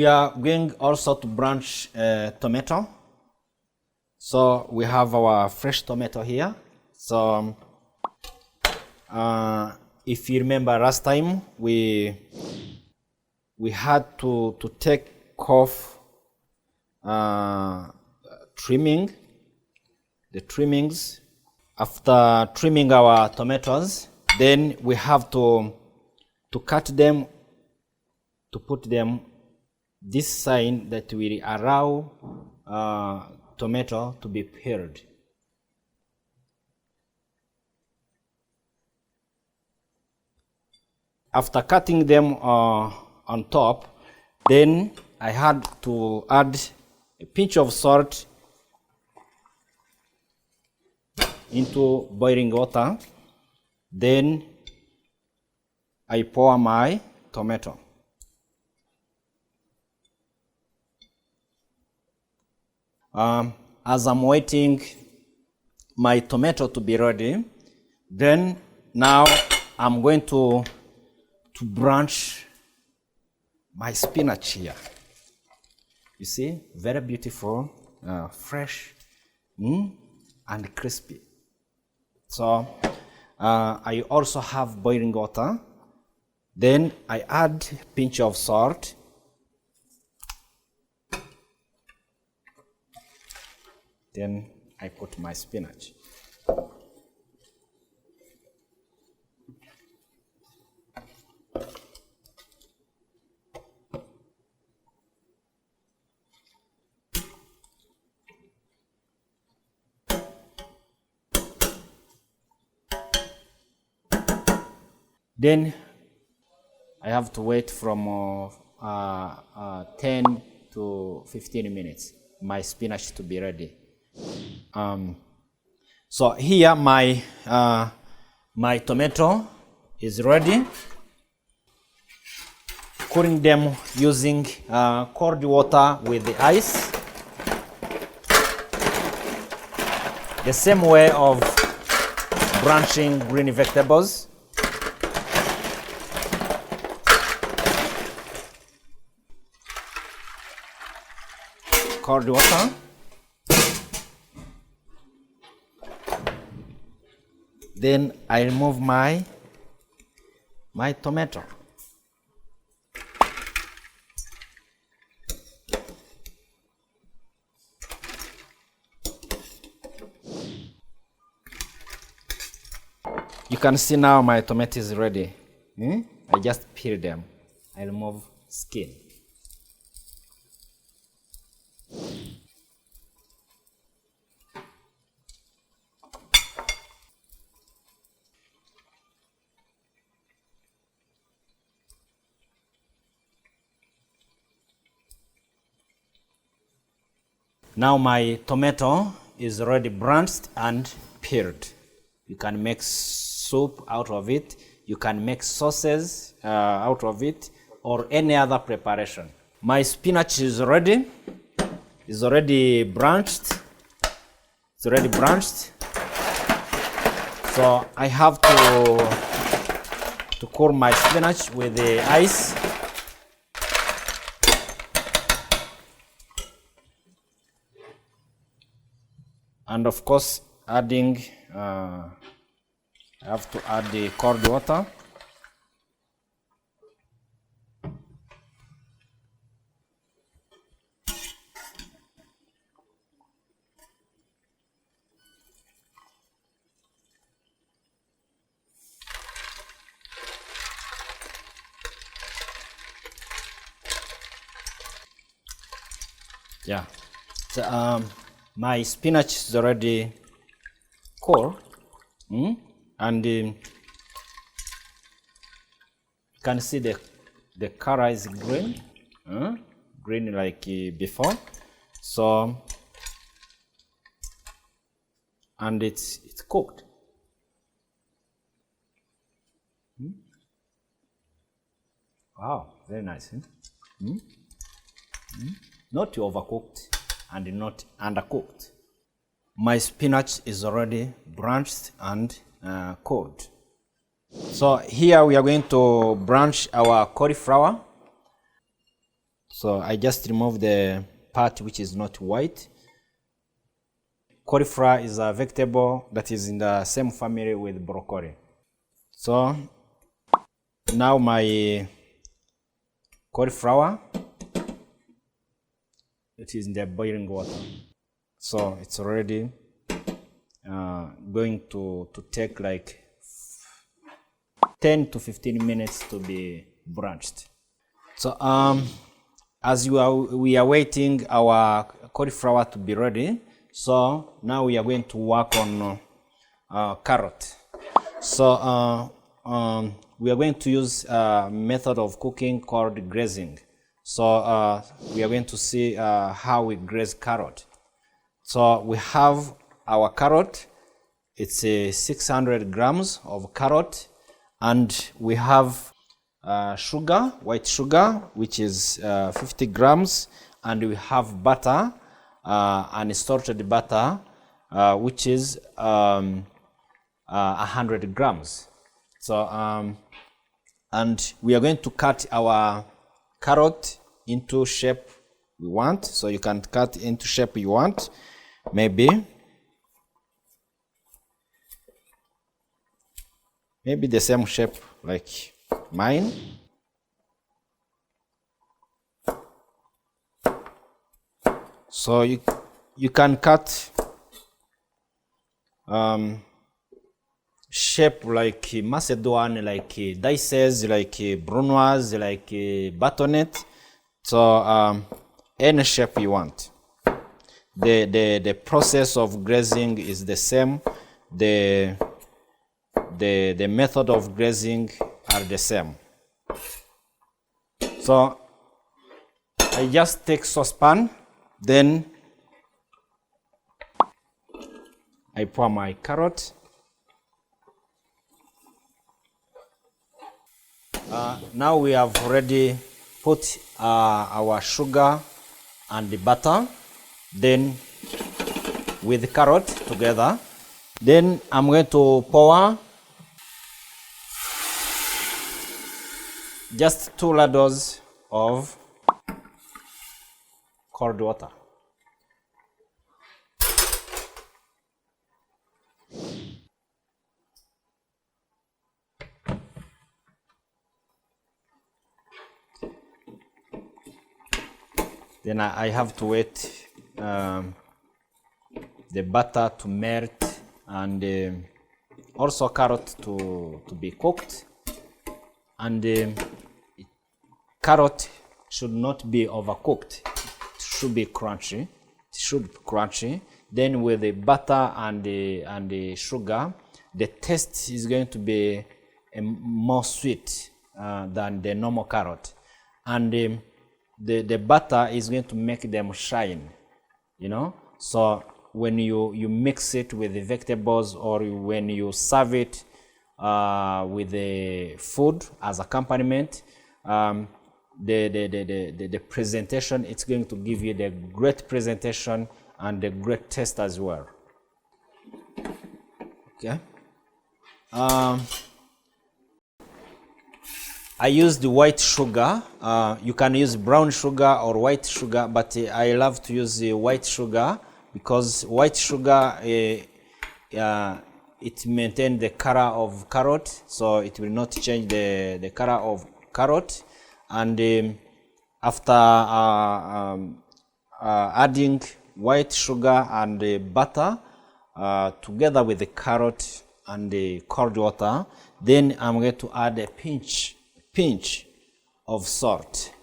we are going also to branch tomato. So we have our fresh tomato here. So if you remember last time, we had to take off the trimmings. After trimming our tomatoes, then we have to cut them, to put them this side that will allow tomato to be peeled. After cutting them on top, then I had to add a pinch of salt into boiling water. Then I pour my tomato. As I'm waiting my tomato to be ready, then now I'm going to branch my spinach here. You see, very beautiful, fresh, and crispy. So I also have boiling water. Then I add a pinch of salt. Then I put my spinach. Then I have to wait from 10 to 15 minutes my spinach to be ready. So here my tomato is ready. Cooling them using cold water with the ice. The same way of branching green vegetables. Cold water. Then I remove my tomato. You can see now my tomato is ready. I just peel them. I remove skin. Now my tomato is already branched and peeled. You can make soup out of it. You can make sauces out of it, or any other preparation. My spinach is ready. It's already branched. It's already branched. So I have to cool my spinach with the ice. And of course, adding, I have to add the cold water. Yeah. So, my spinach is already cold, and you can see the color is green, green like before. So, and it's cooked. Wow, very nice. Not overcooked and not undercooked. My spinach is already branched and cooked. So here we are going to branch our cauliflower. So I just remove the part which is not white. Cauliflower is a vegetable that is in the same family with broccoli. So now my cauliflower, it is in the boiling water. So it's already going to take like 10 to 15 minutes to be branched. So as we are waiting our cauliflower to be ready, so now we are going to work on carrot. So we are going to use a method of cooking called grazing. So we are going to see how we graze carrot. So we have our carrot. It's 600 grams of carrot, and we have sugar, white sugar, which is 50 grams, and we have butter, unsalted butter, which is 100 grams. So and we are going to cut our carrot into shape we want. So you can cut into shape you want, maybe the same shape like mine. So you can cut shape like Macedon, like dices, like brunoise, like bâtonnet. So any shape you want. The process of grazing is the same. The method of grazing are the same. So I just take saucepan, then I pour my carrot. Now we have already put our sugar and the butter, then with the carrot together. Then I'm going to pour just 2 ladles of cold water. Then I have to wait the butter to melt and also carrot to be cooked. And carrot should not be overcooked. It should be crunchy. Then with the butter and the sugar, the taste is going to be more sweet than the normal carrot. And the butter is going to make them shine, you know. So when you mix it with the vegetables, or when you serve it with the food as accompaniment, the presentation, it's going to give you the great presentation and the great taste as well. Okay. I use the white sugar. You can use brown sugar or white sugar, but I love to use the white sugar because white sugar it maintains the color of carrot, so it will not change the color of carrot. And after adding white sugar and the butter together with the carrot and the cold water, then I'm going to add a pinch of salt.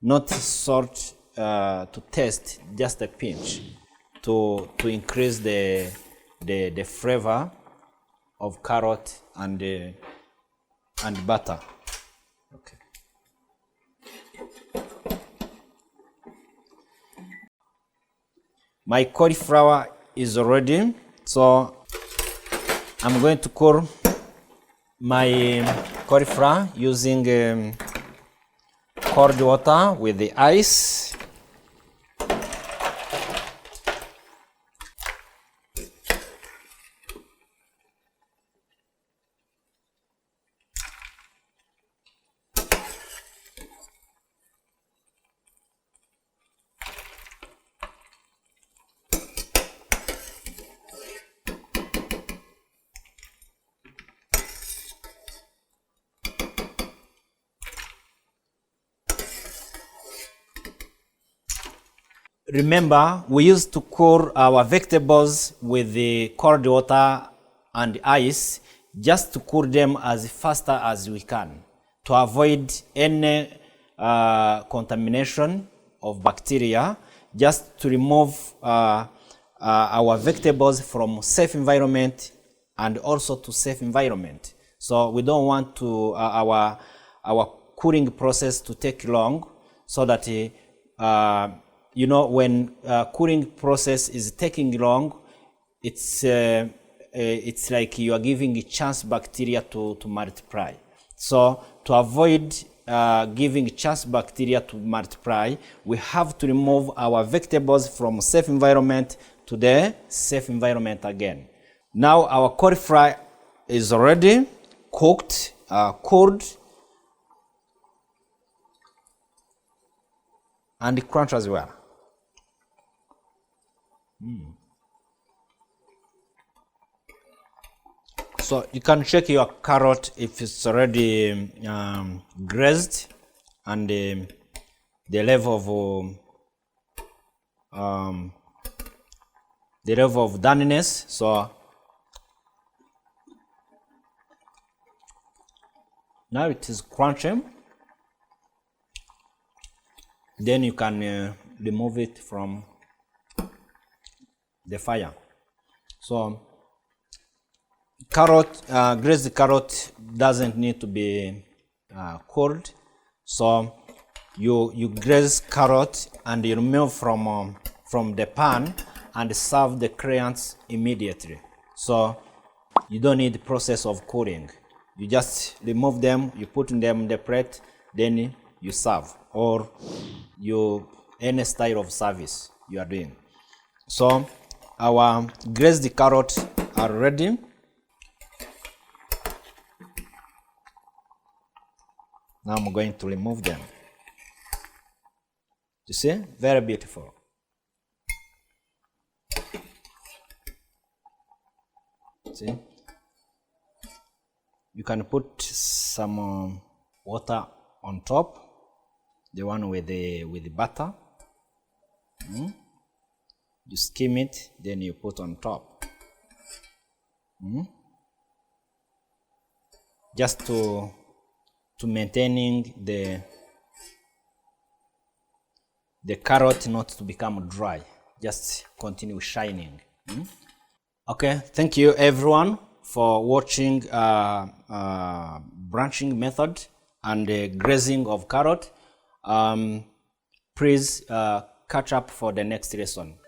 Not salt to taste, just a pinch to increase the flavor of carrot and butter. Okay. My cauliflower is ready, so I'm going to cool my cauliflower using cold water with the ice. remember, we used to cool our vegetables with the cold water and ice just to cool them as faster as we can to avoid any contamination of bacteria, just to remove our vegetables from safe environment and also to safe environment. So we don't want to our cooling process to take long, so that you know, when cooling process is taking long, it's like you are giving a chance bacteria to multiply. So to avoid giving chance bacteria to multiply, we have to remove our vegetables from safe environment to the safe environment again. Now our cauliflower is already cooked, cooled, and crunch as well. So you can check your carrot if it's already grazed, and the level of doneness. So now it is crunchy. Then you can remove it from the fire. So carrot, glazed carrot doesn't need to be cold. So you glaze carrot and you remove from the pan and serve the crayons immediately. So you don't need the process of cooling. You just remove them, you put them in the plate, then you serve, or any style of service you are doing. So our glazed carrots are ready. Now I'm going to remove them. You see, very beautiful. See, you can put some water on top, the one with the butter. You skim it, then you put on top. Just to maintaining the carrot not to become dry, just continue shining. Okay, thank you everyone for watching branching method and the grazing of carrot. Please catch up for the next lesson.